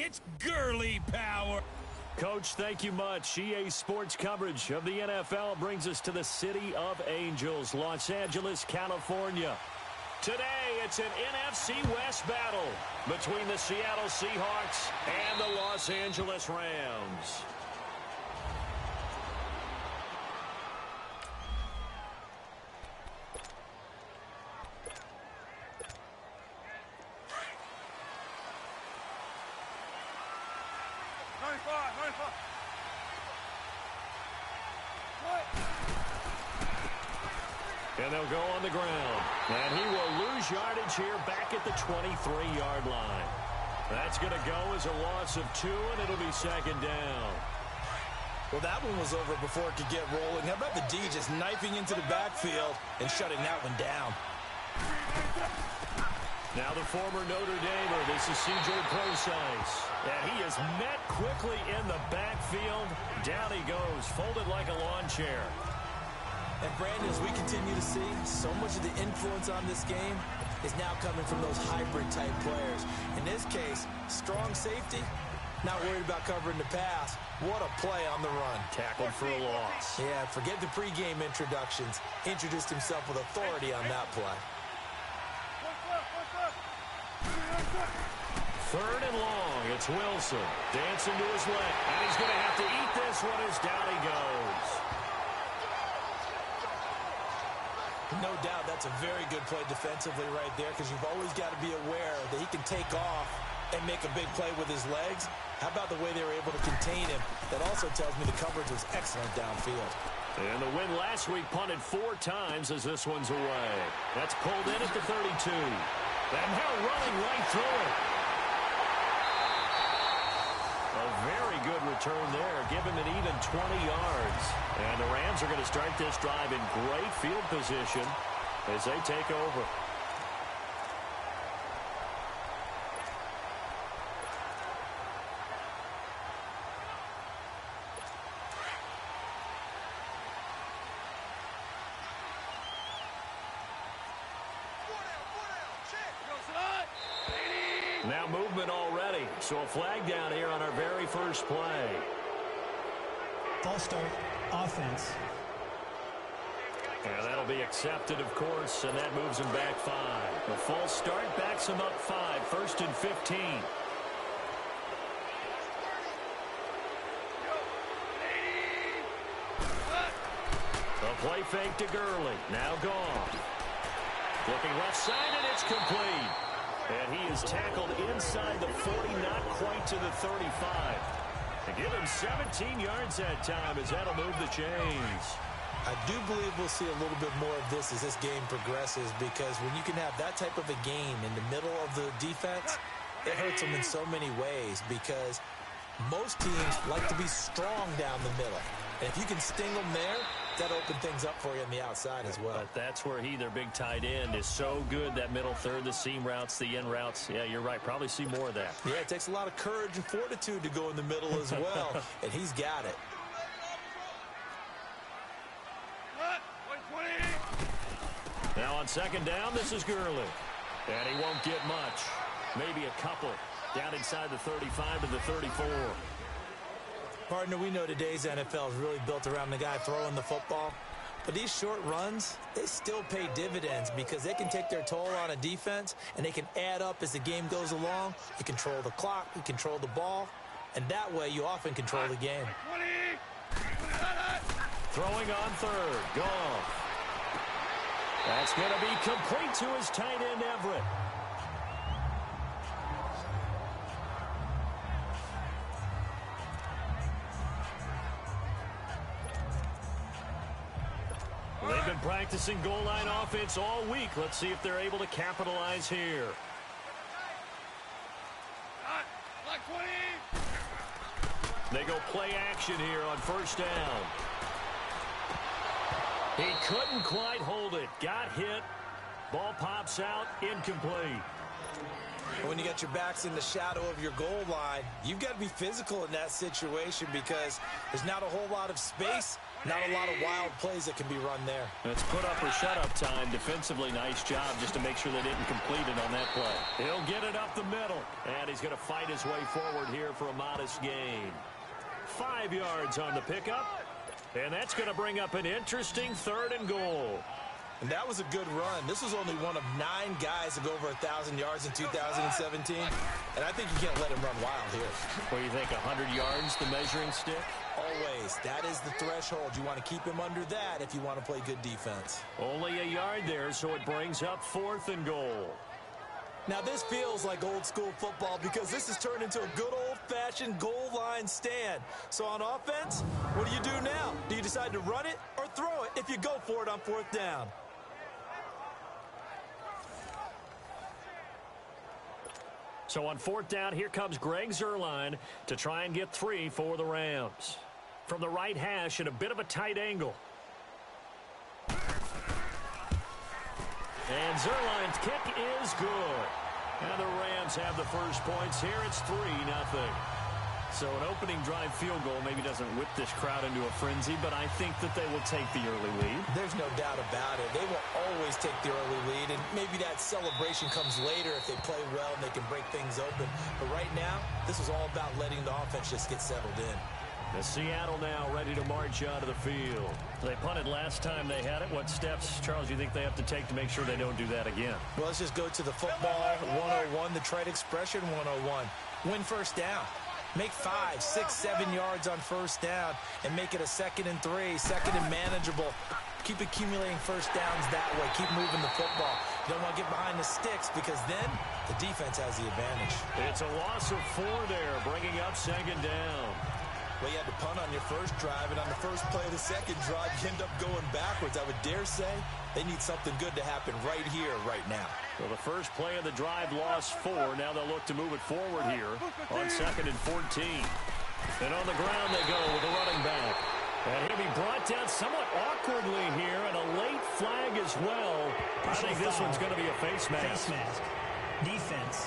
It's girly power. Coach, thank you much. EA Sports coverage of the NFL brings us to the City of Angels, Los Angeles, California. Today, it's an NFC West battle between the Seattle Seahawks and the Los Angeles Rams. And they'll go on the ground. And he will lose yardage here back at the 23-yard line. That's going to go as a loss of 2, and it'll be second down. Well, that one was over before it could get rolling. How about the D just knifing into the backfield and shutting that one down? Now the former Notre Damer, this is C.J. Procise. And he is met quickly in the backfield. Down he goes, folded like a lawn chair. And Brandon, as we continue to see, so much of the influence on this game is now coming from those hybrid-type players. In this case, strong safety, not worried about covering the pass. What a play on the run. Tackled for a loss. Yeah, forget the pregame introductions. Introduced himself with authority on that play. Third and long, it's Wilson. Dancing to his left, and he's going to have to eat this one as down he goes. No doubt that's a very good play defensively right there, because you've always got to be aware that he can take off and make a big play with his legs. How about the way they were able to contain him? That also tells me the coverage was excellent downfield. And the win last week punted 4 times as this one's away. That's pulled in at the 32. And now running right through it. A very good return there. Give him an even 20 yards. And the Rams are going to start this drive in great field position as they take over. Now movement already, so a flag down here on our very first play. False start, offense. And that'll be accepted, of course, and that moves him back 5. The false start backs him up 5, 1st and 15. The play fake to Gurley, now gone. Looking left side, and it's complete. And he is tackled inside the 40, not quite to the 35. And give him 17 yards that time as that'll move the chains. I do believe we'll see a little bit more of this as this game progresses, because when you can have that type of a game in the middle of the defense, it hurts them in so many ways, because most teams like to be strong down the middle. And if you can sting them there, that opens things up for you on the outside as well. But that's where their big tight end, is so good, that middle third, the seam routes, the in routes. Yeah, you're right. Probably see more of that. Yeah, it takes a lot of courage and fortitude to go in the middle as well, and he's got it. Now on second down, this is Gurley. And he won't get much. Maybe a couple. Down inside the 35 to the 34. Partner, we know today's NFL is really built around the guy throwing the football. But these short runs, they still pay dividends, because they can take their toll on a defense, and they can add up as the game goes along. You control the clock, you control the ball, and that way you often control the game. Throwing on third. Goff. That's going to be complete to his tight end, Everett. They've been practicing goal line offense all week. Let's see if they're able to capitalize here. They go play action here on first down. He couldn't quite hold it. Got hit. Ball pops out. Incomplete. When you got your backs in the shadow of your goal line, you've got to be physical in that situation, because there's not a whole lot of space, Not a lot of wild plays that can be run there. It's put up or shut up time. Defensively, nice job just to make sure they didn't complete it on that play. He'll get it up the middle, and he's going to fight his way forward here for a modest gain. 5 yards on the pickup, and that's going to bring up an interesting 3rd and goal. And that was a good run. This was only one of 9 guys to go over 1,000 yards in 2017. And I think you can't let him run wild here. What do you think, 100 yards, the measuring stick? Always. That is the threshold. You want to keep him under that if you want to play good defense. Only a yard there, so it brings up 4th and goal. Now, this feels like old school football because this has turned into a good old-fashioned goal line stand. So on offense, what do you do now? Do you decide to run it or throw it if you go for it on 4th down? So on 4th down, here comes Greg Zuerlein to try and get 3 for the Rams. From the right hash at a bit of a tight angle. And Zuerlein's kick is good. And the Rams have the first points here. It's 3-0. So an opening drive field goal maybe doesn't whip this crowd into a frenzy, but I think that they will take the early lead. There's no doubt about it. They will always take the early lead, and maybe that celebration comes later if they play well and they can break things open. But right now, this is all about letting the offense just get settled in. The Seattle now ready to march onto the field. They punted last time they had it. What steps, Charles, do you think they have to take to make sure they don't do that again? Well, let's just go to the football 101, the trite expression 101. Win 1st down. Make 5, 6, 7 yards on 1st down and make it a 2nd and 3, 2nd and manageable. Keep accumulating 1st downs that way. Keep moving the football. You don't want to get behind the sticks because then the defense has the advantage. It's a loss of 4 there, bringing up 2nd down. Well, you had to punt on your first drive, and on the first play of the 2nd drive, you end up going backwards. I would dare say they need something good to happen right here, right now. Well, the first play of the drive lost 4. Now they'll look to move it forward here on 2nd and 14. And on the ground they go with the running back. And he'll be brought down somewhat awkwardly here, and a late flag as well. I think this one's going to be a face mask. Face mask. Defense.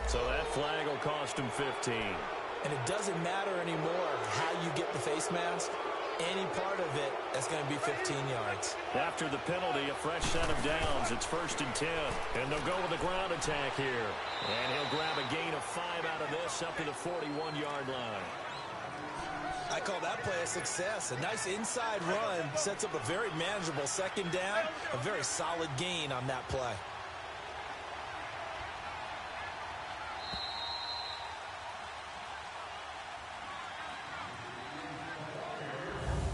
So that flag will cost him 15. And it doesn't matter anymore how you get the face mask. Any part of it, that's going to be 15 yards. After the penalty, a fresh set of downs. It's 1st and 10. And they'll go with the ground attack here. And he'll grab a gain of 5 out of this up to the 41-yard line. I call that play a success. A nice inside run sets up a very manageable 2nd down. A very solid gain on that play.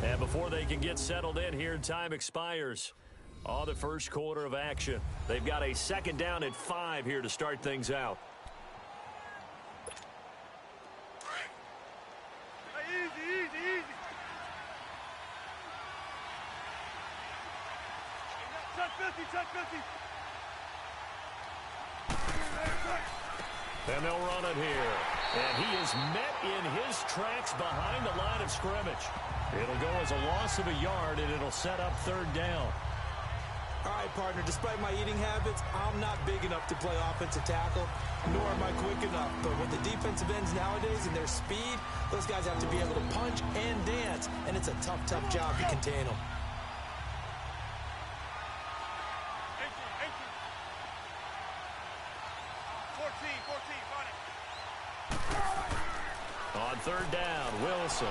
And before they can get settled in here, time expires on the first quarter of action. They've got a 2nd down at 5 here to start things out. Easy. Check 50. And they'll run it here. And he is met in his tracks behind the line of scrimmage. It'll go as a loss of a yard, and it'll set up 3rd down. All right, partner, despite my eating habits, I'm not big enough to play offensive tackle, nor am I quick enough. But with the defensive ends nowadays and their speed, those guys have to be able to punch and dance, and it's a tough job to contain them. On 3rd down, Wilson.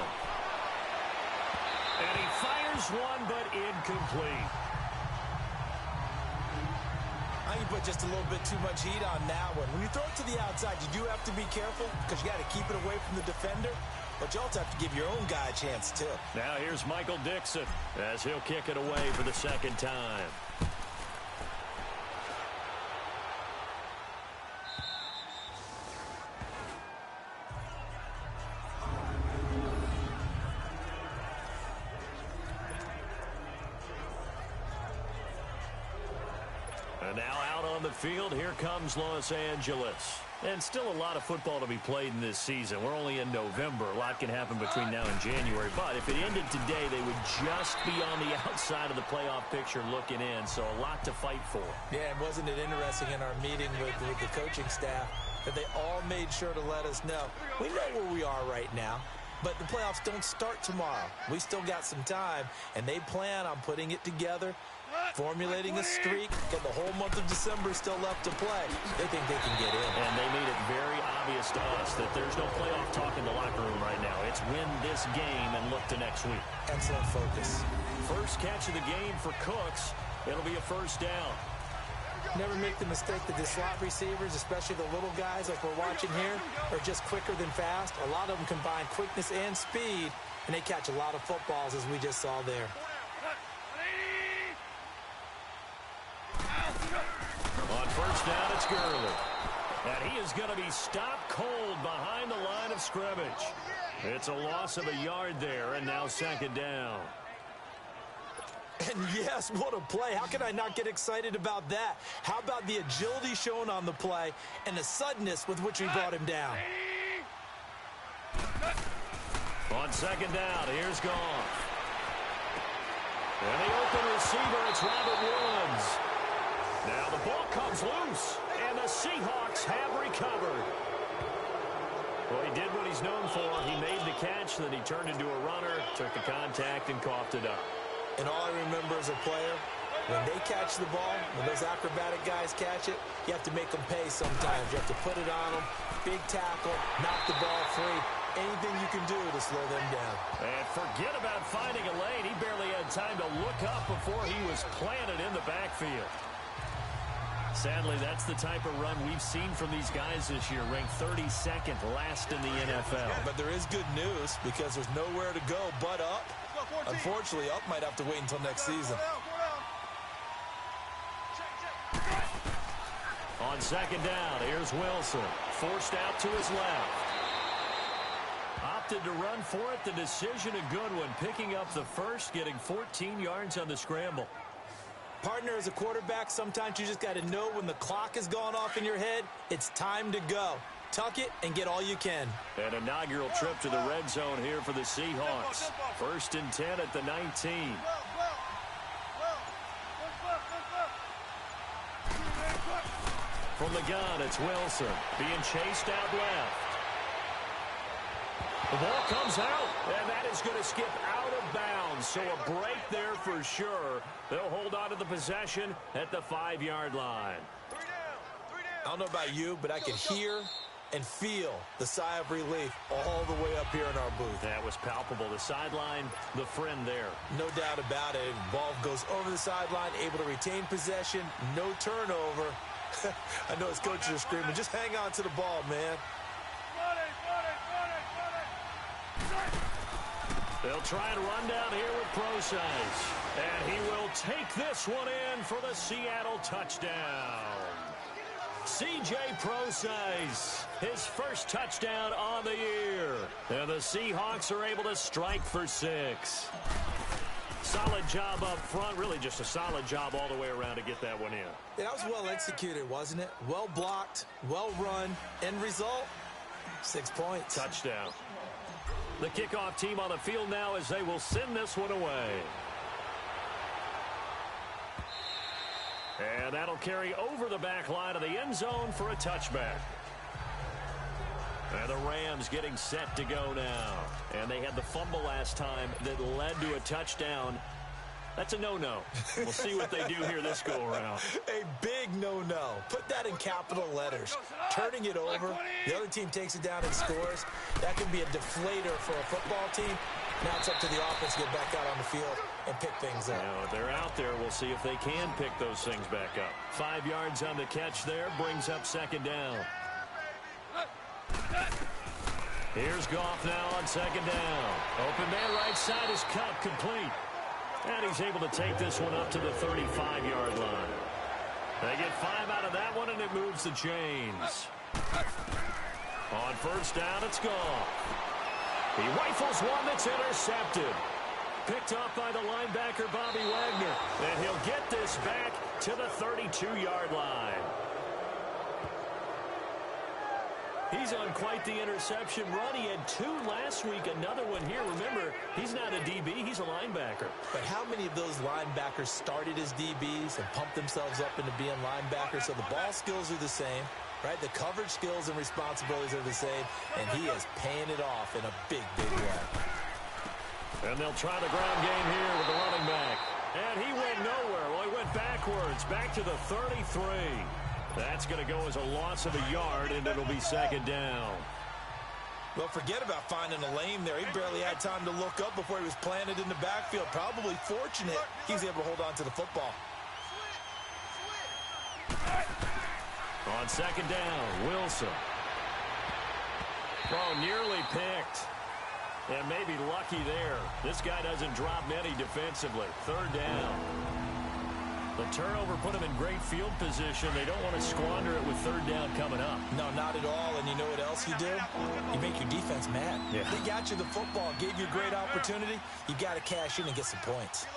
And he fires one, but incomplete. I think you put just a little bit too much heat on that one. When you throw it to the outside, you do have to be careful because you got to keep it away from the defender. But you also have to give your own guy a chance, too. Now here's Michael Dixon as he'll kick it away for the 2nd time. And now out on the field, here comes Los Angeles. And still a lot of football to be played in this season. We're only in November. A lot can happen between now and January. But if it ended today, they would just be on the outside of the playoff picture looking in. So a lot to fight for. Yeah, and wasn't it interesting in our meeting with the coaching staff that they all made sure to let us know we know where we are right now. But the playoffs don't start tomorrow. We still got some time, and they plan on putting it together, formulating a streak, and the whole month of December still left to play. They think they can get in. And they made it very obvious to us that there's no playoff talk in the locker room right now. It's win this game and look to next week. Excellent focus. First catch of the game for Cooks. It'll be a first down. Never make the mistake that the slot receivers, especially the little guys like we're watching here, are just quicker than fast. A lot of them combine quickness and speed, and they catch a lot of footballs, as we just saw there. On first down, it's Gurley. And he is going to be stopped cold behind the line of scrimmage. It's a loss of a yard there, and now second down. And yes, what a play. How can I not get excited about that? How about the agility shown on the play and the suddenness with which we brought him down? On second down, here's Goff. And the open receiver, it's Robert Woods. Now the ball comes loose, and the Seahawks have recovered. Well, he did what he's known for. He made the catch, then he turned into a runner, took the contact, and coughed it up. And all I remember as a player, when they catch the ball, when those acrobatic guys catch it, you have to make them pay sometimes. You have to put it on them, big tackle, knock the ball free. Anything you can do to slow them down. And forget about finding a lane. He barely had time to look up before he was planted in the backfield. Sadly, that's the type of run we've seen from these guys this year, ranked 32nd last in the NFL. But there is good news because there's nowhere to go but up. Unfortunately, up might have to wait until next season. On second down, here's Wilson. Forced out to his left. Opted to run for it. The decision a good one. Picking up the first, getting 14 yards on the scramble. Partner, as a quarterback, sometimes you just got to know when the clock has gone off in your head, it's time to go. Tuck it and get all you can. An inaugural trip to the red zone here for the Seahawks. First and 10 at the 19. From the gun, it's Wilson being chased out left. The ball comes out, and that is going to skip out of bounds. So a break there for sure. They'll hold on to the possession at the 5-yard line. I don't know about you, but I could hear and feel the sigh of relief all the way up here in our booth. That was palpable. The sideline, the friend there. No doubt about it. Ball goes over the sideline, able to retain possession, no turnover. I know his coaches are screaming, just hang on to the ball, man. They'll try and run down here with Procise. And he will take this one in for the Seattle touchdown. C.J. Procise, his first touchdown on the year. And the Seahawks are able to strike for 6. Solid job up front. Really just a solid job all the way around to get that one in. Yeah, that was well executed, wasn't it? Well blocked, well run. End result, 6 points. Touchdown. The kickoff team on the field now as they will send this one away. And that'll carry over the back line of the end zone for a touchback. And the Rams getting set to go now. And they had the fumble last time that led to a touchdown. That's a no-no. We'll see what they do here this go-around. A big no-no. Put that in capital letters. Turning it over, the other team takes it down and scores. That can be a deflator for a football team. Now it's up to the offense to get back out on the field and pick things up. Now, if they're out there, we'll see if they can pick those things back up. 5 yards on the catch there, brings up second down. Here's Goff now on second down. Open man right side is cut, complete. And he's able to take this one up to the 35-yard line. They get 5 out of that one, and it moves the chains. On first down, it's Goff. He rifles one that's intercepted. Picked up by the linebacker, Bobby Wagner. And he'll get this back to the 32-yard line. He's on quite the interception run. He had 2 last week, another one here. Remember, he's not a DB, he's a linebacker. But how many of those linebackers started as DBs and pumped themselves up into being linebackers? So the ball skills are the same. right? The coverage skills and responsibilities are the same, and he is paying it off in a big, big way. And they'll try the ground game here with the running back. And he went nowhere. Well, he went backwards, back to the 33. That's going to go as a loss of a yard, and it'll be second down. Well, forget about finding a lane there. He barely had time to look up before he was planted in the backfield. Probably fortunate he was able to hold on to the football. On second down, Wilson. Oh, nearly picked. And maybe lucky there. This guy doesn't drop many defensively. Third down. The turnover put him in great field position. They don't want to squander it with third down coming up. No, not at all. And you know what else you do? You make your defense mad. Yeah. They got you the football, gave you a great opportunity. You got to cash in and get some points.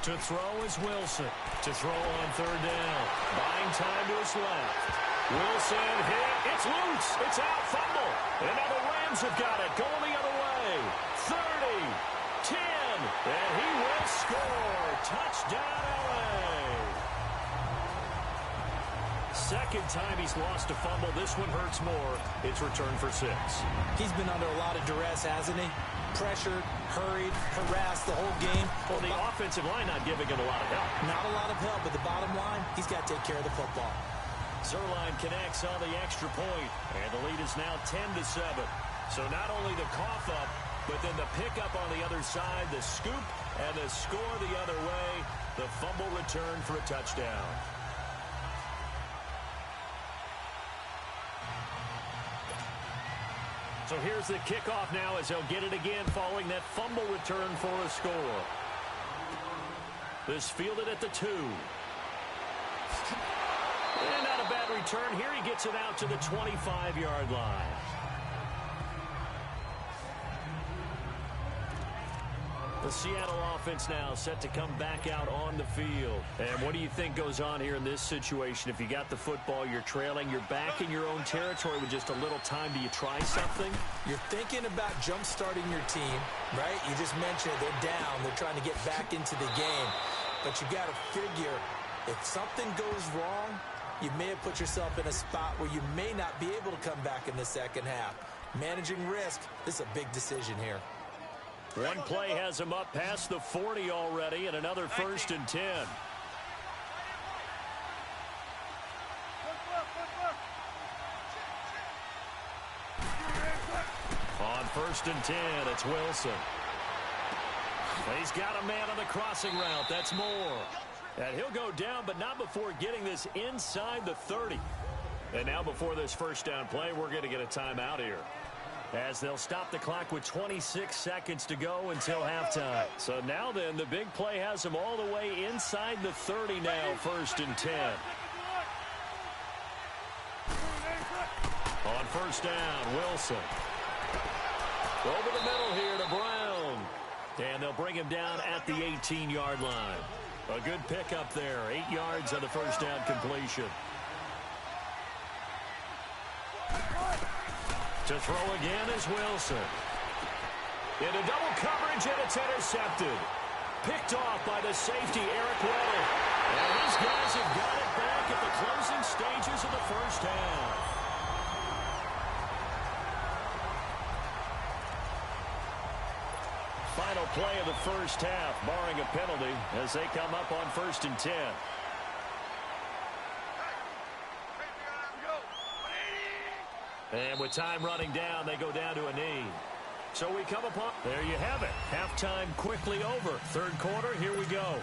To throw is Wilson. To throw on third down. Buying time to his left. Wilson hit. It's loose. It's out. Fumble. And now the Rams have got it. Going the other way. 30. 10. And he will score. Touchdown, LA. Second time he's lost a fumble. This one hurts more. It's returned for 6. He's been under a lot of duress, hasn't he? Pressured, hurried, harassed the whole game. Well, the offensive line not giving him a lot of help. Not a lot of help, but the bottom line, he's got to take care of the football. Zerline connects on the extra point, and the lead is now 10-7. So not only the cough up, but then the pickup on the other side, the scoop, and the score the other way. The fumble return for a touchdown. So here's the kickoff now as they'll get it again following that fumble return for a score. This fielded at the 2. And not a bad return. Here he gets it out to the 25-yard line. The Seattle offense now set to come back out on the field. And what do you think goes on here in this situation? If you got the football, you're trailing, you're back in your own territory with just a little time. Do you try something? You're thinking about jump-starting your team, right? You just mentioned it. They're down. They're trying to get back into the game. But you got to figure, if something goes wrong, you may have put yourself in a spot where you may not be able to come back in the second half. Managing risk, this is a big decision here. One play has him up past the 40 already, and another 1st and 10. On 1st and 10, it's Wilson. He's got a man on the crossing route. That's Moore. And he'll go down, but not before getting this inside the 30. And now before this first down play, we're going to get a timeout here, as they'll stop the clock with 26 seconds to go until halftime. So now then, the big play has them all the way inside the 30 now, 1st and 10. On 1st down, Wilson. Over the middle here to Brown. And they'll bring him down at the 18-yard line. A good pickup there, 8 yards on the first down completion. To throw again is Wilson. Into double coverage, and it's intercepted. Picked off by the safety, Eric Weddle. And these guys have got it back at the closing stages of the first half. Final play of the first half, barring a penalty, as they come up on 1st and 10. And with time running down, they go down to a knee. So we come upon, there you have it. Halftime quickly over. Third quarter, here we go.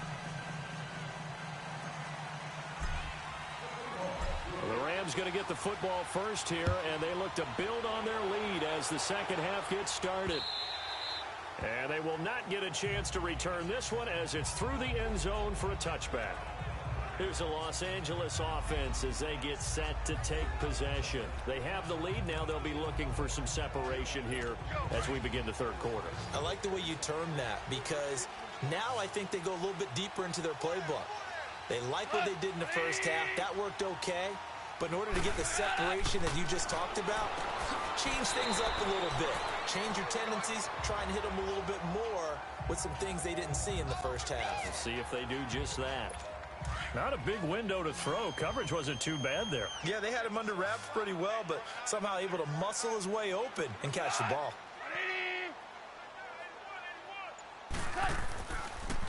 Well, the Rams going to get the football first here, and they look to build on their lead as the second half gets started. And they will not get a chance to return this one as it's through the end zone for a touchback. Here's the Los Angeles offense as they get set to take possession. They have the lead. Now they'll be looking for some separation here as we begin the third quarter. I like the way you term that, because now I think they go a little bit deeper into their playbook. They like what they did in the first half. That worked okay. But in order to get the separation that you just talked about, change things up a little bit. Change your tendencies. Try and hit them a little bit more with some things they didn't see in the first half. We'll see if they do just that. Not a big window to throw. Coverage wasn't too bad there. Yeah, they had him under wraps pretty well, but somehow able to muscle his way open and catch the ball.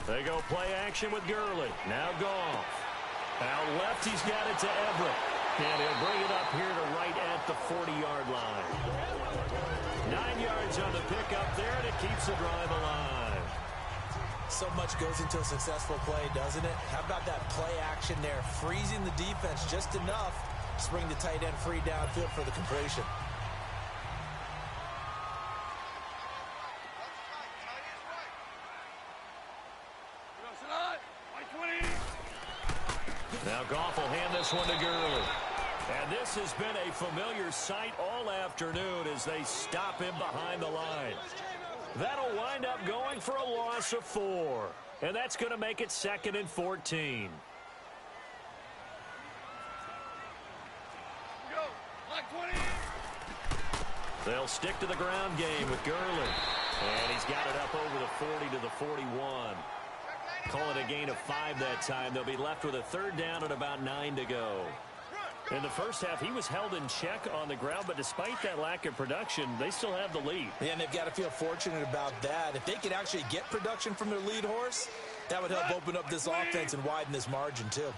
They go play action with Gurley. Now Goff. Out left, he's got it to Everett. And he'll bring it up here to right at the 40-yard line. 9 yards on the pickup there, and it keeps the drive alive. So much goes into a successful play, doesn't it? How about that play action there, freezing the defense just enough to bring the tight end free downfield for the completion. Now Goff will hand this one to Gurley. And this has been a familiar sight all afternoon as they stop him behind the line. That'll wind up going for a loss of 4. And that's going to make it 2nd and 14. They'll stick to the ground game with Gurley. And he's got it up over the 40 to the 41. Call it a gain of 5 that time. They'll be left with a 3rd down and about 9 to go. In the first half, he was held in check on the ground, but despite that lack of production, they still have the lead. Yeah, and they've got to feel fortunate about that. If they could actually get production from their lead horse, that would help open up this offense and widen this margin, too.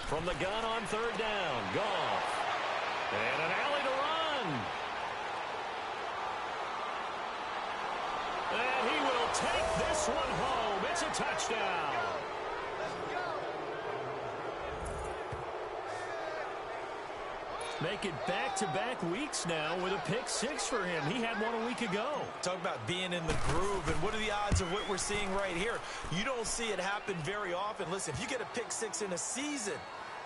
From the gun on 3rd down, Goff. And an alley to run. And he will take this one home. It's a touchdown. Make it back-to-back weeks now with a pick 6 for him. He had one a week ago. Talk about being in the groove, and what are the odds of what we're seeing right here? You don't see it happen very often. Listen, if you get a pick 6 in a season,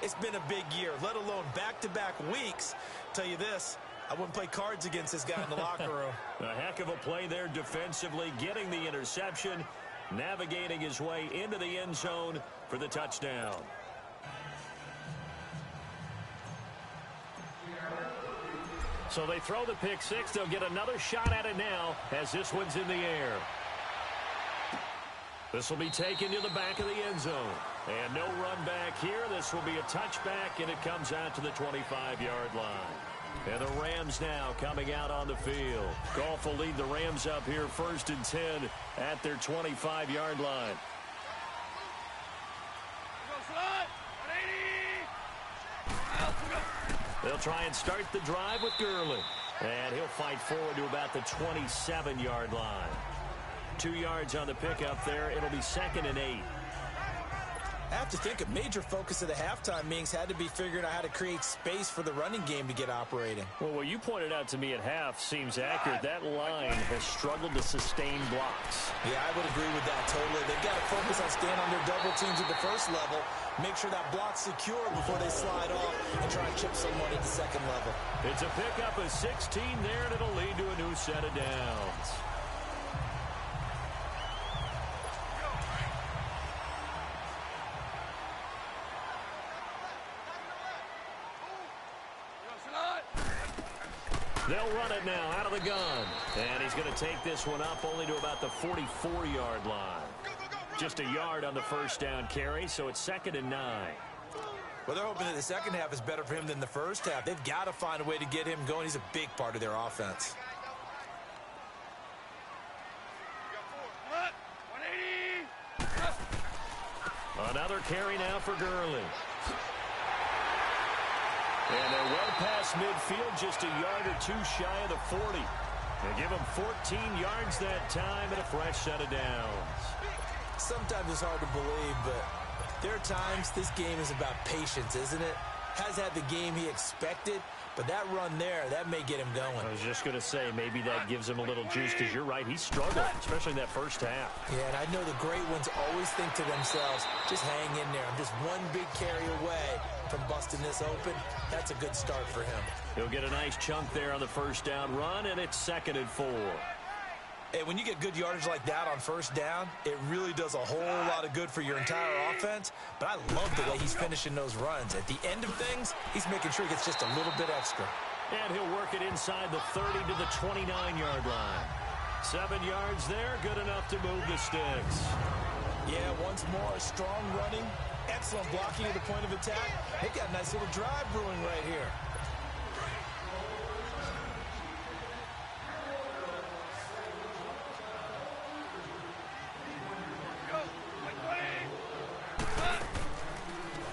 it's been a big year, let alone back-to-back weeks. Tell you this, I wouldn't play cards against this guy in the locker room. A heck of a play there defensively, getting the interception, navigating his way into the end zone for the touchdown. So they throw the pick 6. They'll get another shot at it now as this one's in the air. This will be taken to the back of the end zone. And no run back here. This will be a touchback, and it comes out to the 25-yard line. And the Rams now coming out on the field. Goff will lead the Rams up here 1st and 10 at their 25-yard line. They'll try and start the drive with Gurley. And he'll fight forward to about the 27-yard line. 2 yards on the pickup there. It'll be 2nd and 8. I have to think a major focus of the halftime meetings had to be figuring out how to create space for the running game to get operating. Well, what you pointed out to me at half seems accurate. That line has struggled to sustain blocks. Yeah, I would agree with that totally. They've got to focus on staying on their double teams at the first level, make sure that block's secure before they slide off and try and chip someone at the second level. It's a pickup of 16 there, and it'll lead to a new set of downs. They'll run it now out of the gun. And he's going to take this one up only to about the 44-yard line. Just a yard on the first down carry, so it's 2nd and 9. Well, they're hoping that the second half is better for him than the first half. They've got to find a way to get him going. He's a big part of their offense. Another carry now for Gurley. And they're well past midfield, just a yard or 2 shy of the 40. They give him 14 yards that time and a fresh set of downs. Sometimes it's hard to believe, but there are times this game is about patience, isn't it? Has had the game he expected, but that run there, that may get him going. I was just going to say, maybe that gives him a little juice, because you're right, he struggled, especially in that first half. Yeah, and I know the great ones always think to themselves, just hang in there. I'm just one big carry away from busting this open. That's a good start for him. He'll get a nice chunk there on the first down run, and it's 2nd and 4. Hey, when you get good yardage like that on first down, it really does a whole lot of good for your entire offense. But I love the way he's finishing those runs. At the end of things, he's making sure he gets just a little bit extra. And he'll work it inside the 30 to the 29-yard line. 7 yards there, good enough to move the sticks. Yeah, once more, strong running, excellent blocking at the point of attack. They've got a nice little drive brewing right here.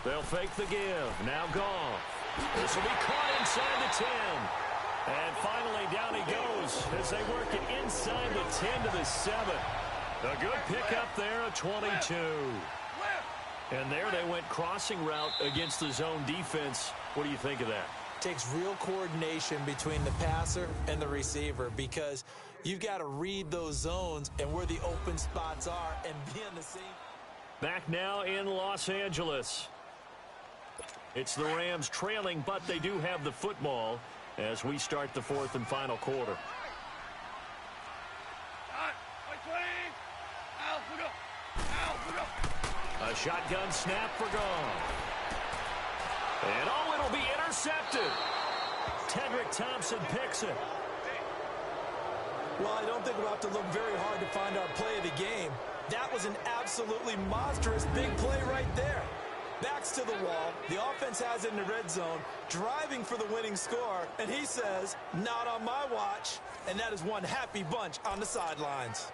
They'll fake the give. Now Goff. This will be caught inside the 10. And finally, down he goes as they work it inside the 10 to the 7. A good pickup there, a 22. And there they went crossing route against the zone defense. What do you think of that? Takes real coordination between the passer and the receiver because you've got to read those zones and where the open spots are and be on the same. Back now in Los Angeles. It's the Rams trailing, but they do have the football as we start the fourth and final quarter. A shotgun snap for Goff. And it'll be intercepted. Tedrick Thompson picks it. Well, I don't think we'll have to look very hard to find our play of the game. That was an absolutely monstrous big play right there. Backs to the wall. The offense has it in the red zone, driving for the winning score, and he says, not on my watch. And that is one happy bunch on the sidelines.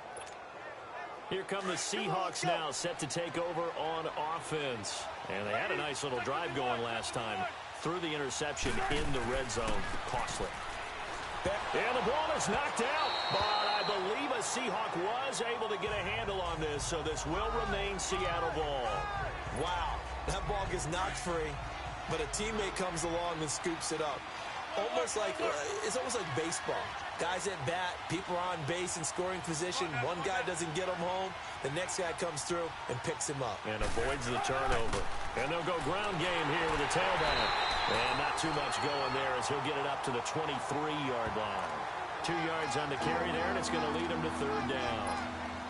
Here come the Seahawks now, set to take over on offense. And they had a nice little drive going last time. Through the interception in the red zone. Costly. And the ball is knocked out. But I believe a Seahawk was able to get a handle on this, so this will remain Seattle ball. Wow. That ball gets knocked free, but a teammate comes along and scoops it up. It's almost like baseball. Guys at bat, people are on base in scoring position. One guy doesn't get him home. The next guy comes through and picks him up. And avoids the turnover. And they'll go ground game here with a tailback. And not too much going there as he'll get it up to the 23-yard line. 2 yards on the carry there, and it's going to lead him to third down.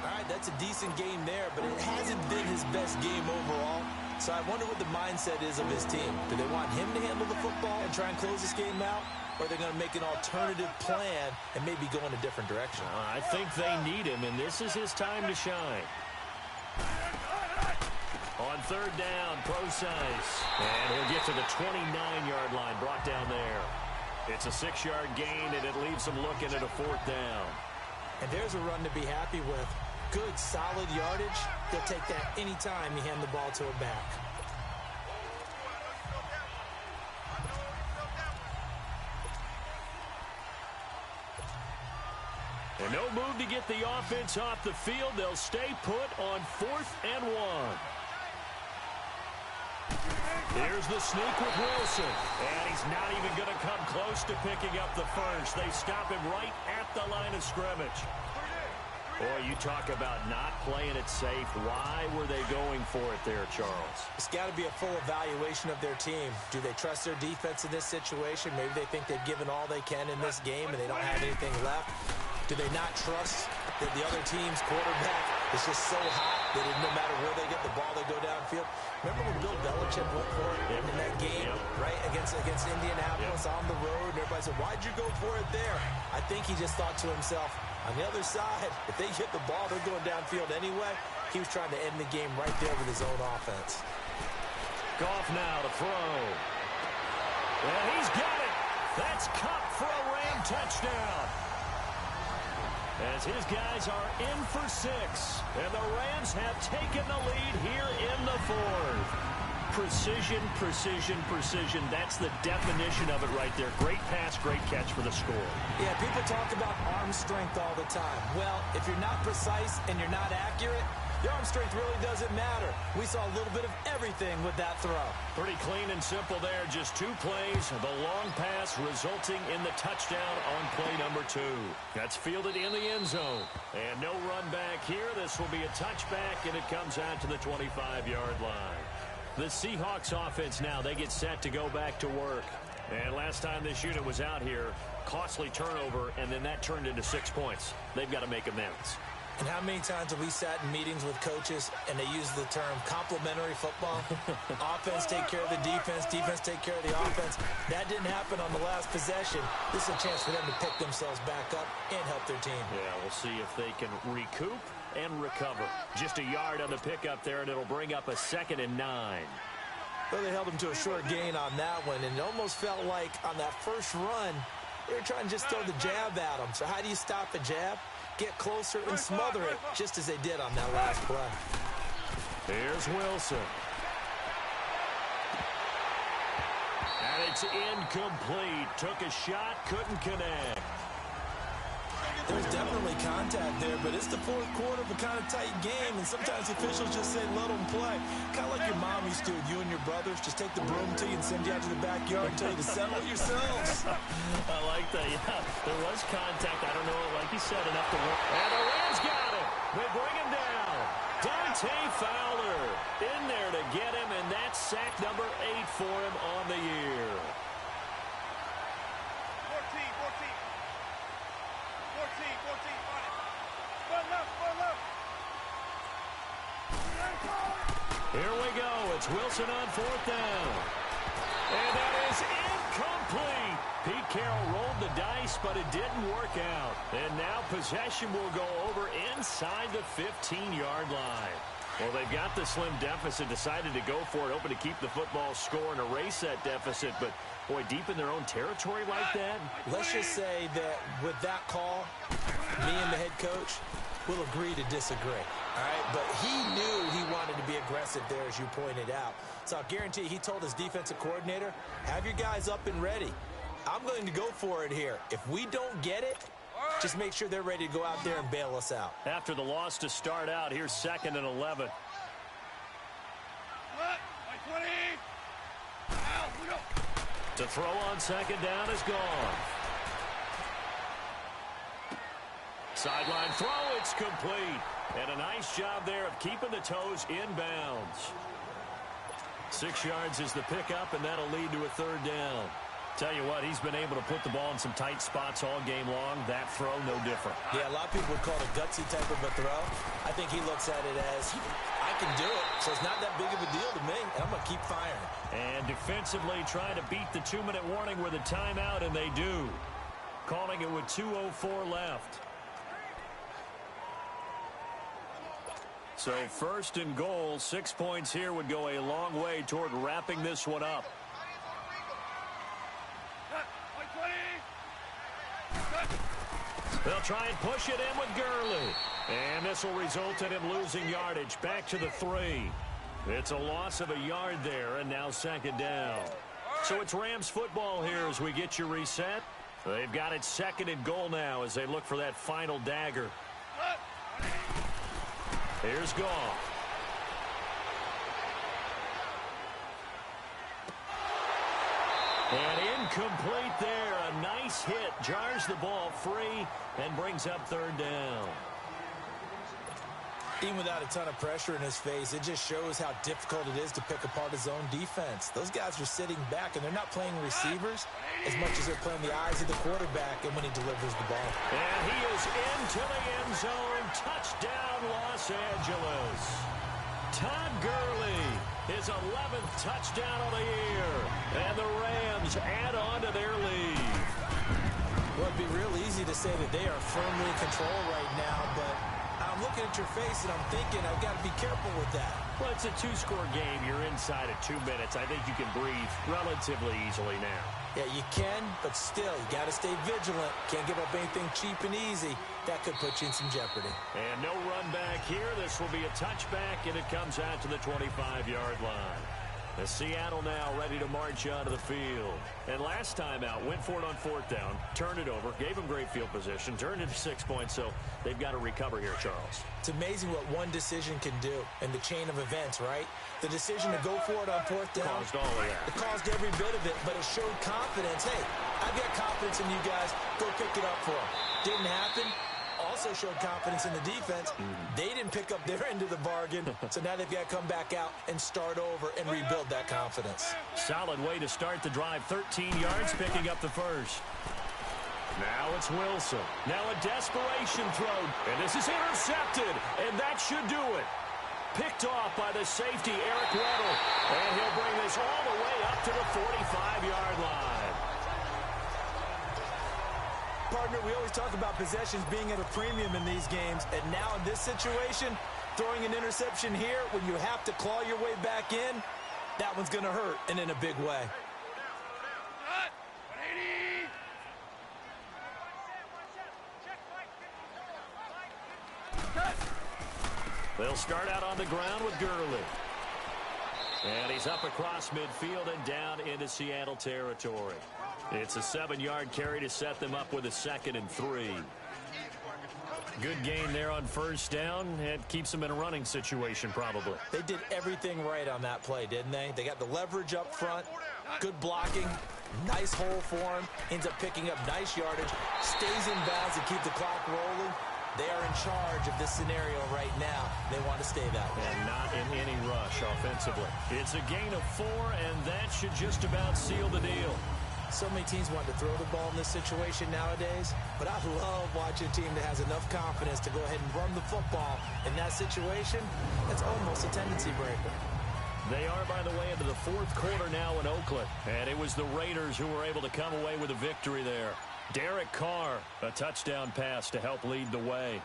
All right, that's a decent game there, but it hasn't been his best game overall. So I wonder what the mindset is of his team. Do they want him to handle the football and try and close this game out? Or are they going to make an alternative plan and maybe go in a different direction? I think they need him, and this is his time to shine. On third down, Procise. And he'll get to the 29-yard line, brought down there. It's a 6-yard gain, and it leaves him looking at a fourth down. And there's a run to be happy with. Good, solid yardage. They'll take that anytime you hand the ball to a back. And no move to get the offense off the field. They'll stay put on 4th and 1. Here's the sneak with Wilson. And he's not even going to come close to picking up the first. They stop him right at the line of scrimmage. Boy, you talk about not playing it safe. Why were they going for it there, Charles? It's got to be a full evaluation of their team. Do they trust their defense in this situation? Maybe they think they've given all they can in this game and they don't have anything left. Do they not trust that the other team's quarterback is just so hot that no matter where they get the ball, they go downfield? Remember when Bill Belichick went for it in that game, right, against Indianapolis on the road? And everybody said, why'd you go for it there? I think he just thought to himself, on the other side, if they hit the ball, they're going downfield anyway. He was trying to end the game right there with his own offense. Goff now to throw. And he's got it. That's Cup for a Ram touchdown. As his guys are in for 6. And the Rams have taken the lead here in the 4th. Precision, precision, precision. That's the definition of it right there. Great pass, great catch for the score. Yeah, people talk about arm strength all the time. Well, if you're not precise and you're not accurate, your arm strength really doesn't matter. We saw a little bit of everything with that throw. Pretty clean and simple there. Just 2 plays. The long pass resulting in the touchdown on play number 2. That's fielded in the end zone. And no run back here. This will be a touchback, and it comes out to the 25-yard line. The Seahawks offense now, they get set to go back to work. And last time this unit was out here, costly turnover, and then that turned into 6 points. They've got to make amends. And how many times have we sat in meetings with coaches and they use the term complementary football? Offense take care of the defense, defense take care of the offense. That didn't happen on the last possession. This is a chance for them to pick themselves back up and help their team. Yeah, we'll see if they can recoup and recover. Just a yard on the pickup there, and it'll bring up a 2nd and 9. Well, they held him to a short gain on that one, and it almost felt like on that first run, they were trying to just throw the jab at him. So how do you stop a jab? Get closer and smother it, just as they did on that last play. Here's Wilson. And it's incomplete. Took a shot, couldn't connect. There's definitely contact there, but it's the fourth quarter of a kind of tight game, and sometimes officials just say, let them play. Kind of like your mom used to with you and your brothers. Just take the broom to you and send you out to the backyard and tell you to settle it yourselves. I like that, yeah. There was contact. I don't know, like you said, enough to work. And the Rams got it. They bring him down. Dante Fowler in there to get him, and that's sack number 8 for him on the year. 14, on it. One left. Here we go. It's Wilson on 4th down. And that is incomplete. Pete Carroll rolled the dice, but it didn't work out. And now possession will go over inside the 15-yard line. Well, they've got the slim deficit, decided to go for it, hoping to keep the football score and erase that deficit. But, boy, deep in their own territory like that. Let's just say that with that call, me and the head coach will agree to disagree. All right, but he knew he wanted to be aggressive there, as you pointed out. So I'll guarantee he told his defensive coordinator, have your guys up and ready. I'm going to go for it here. If we don't get it, just make sure they're ready to go out there and bail us out. After the loss to start out, here's 2nd and 11. To throw on 2nd down is gone. Sideline throw, it's complete. And a nice job there of keeping the toes inbounds. 6 yards is the pickup, and that'll lead to a 3rd down. Tell you what, he's been able to put the ball in some tight spots all game long. That throw, no different. Yeah, a lot of people would call it a gutsy type of a throw. I think he looks at it as, I can do it, so it's not that big of a deal to me, and I'm going to keep firing. And defensively trying to beat the 2-minute warning with a timeout, and they do. Calling it with 2:04 left. So 1st and goal, 6 points here would go a long way toward wrapping this one up. They'll try and push it in with Gurley. And this will result in him losing yardage back to the 3. It's a loss of a yard there, and now 2nd down. So it's Rams football here as we get you reset. They've got it 2nd and goal now as they look for that final dagger. Here's Goff. And incomplete there. A nice hit. Jars the ball free and brings up 3rd down. Even without a ton of pressure in his face, it just shows how difficult it is to pick apart his own defense. Those guys are sitting back, and they're not playing receivers as much as they're playing the eyes of the quarterback and when he delivers the ball. And he is into the end zone. Touchdown, Los Angeles. Todd Gurley, his 11th touchdown of the year. And the Rams add on to their lead. Well, it'd be real easy to say that they are firmly in control right now, but I'm looking at your face and I'm thinking I've got to be careful with that. Well, it's a 2-score game. You're inside of 2 minutes. I think you can breathe relatively easily now. Yeah, you can, but still, you got to stay vigilant. Can't give up anything cheap and easy. That could put you in some jeopardy. And no run back here. This will be a touchback, and it comes out to the 25-yard line. The Seattle now ready to march onto the field. And last time out, went for it on 4th down, turned it over, gave them great field position, turned it to 6 points, so they've got to recover here, Charles. It's amazing what one decision can do in the chain of events, right? The decision to go for it on 4th down. Caused all of that. It caused every bit of it, but it showed confidence. Hey, I've got confidence in you guys. Go pick it up for them. Didn't happen. Also showed confidence in the defense. They didn't pick up their end of the bargain, so now they've got to come back out and start over and rebuild that confidence. Solid way to start the drive. 13 yards, picking up the first. Now it's Wilson. Now a desperation throw. And this is intercepted. And that should do it. Picked off by the safety, Eric Weddle. And he'll bring this all the way up to the 45-yard line. Partner, we always talk about possessions being at a premium in these games. And now in this situation, throwing an interception here when you have to claw your way back in, that one's going to hurt, and in a big way. They'll start out on the ground with Gurley. And he's up across midfield and down into Seattle territory. It's a 7-yard carry to set them up with a 2nd and 3. Good gain there on first down. It keeps them in a running situation probably. They did everything right on that play, didn't they? They got the leverage up front, good blocking, nice hole for him, ends up picking up nice yardage, stays in bounds to keep the clock rolling. They are in charge of this scenario right now. They want to stay that way. And not in any rush offensively. It's a gain of 4, and that should just about seal the deal. So many teams want to throw the ball in this situation nowadays, but I love watching a team that has enough confidence to go ahead and run the football. In that situation, that's almost a tendency breaker. They are, by the way, into the 4th quarter now in Oakland, and it was the Raiders who were able to come away with a victory there. Derek Carr, a touchdown pass to help lead the way.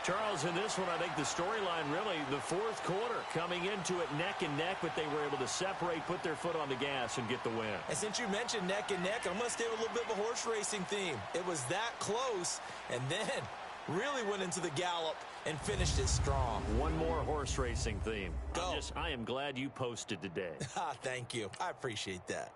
Charles, in this one, I think the storyline really, the 4th quarter, coming into it neck and neck, but they were able to separate, put their foot on the gas, and get the win. And since you mentioned neck and neck, I'm going to stay with a little bit of a horse racing theme. It was that close, and then really went into the gallop and finished it strong. One more horse racing theme. Go. I am glad you posted today. Thank you. I appreciate that.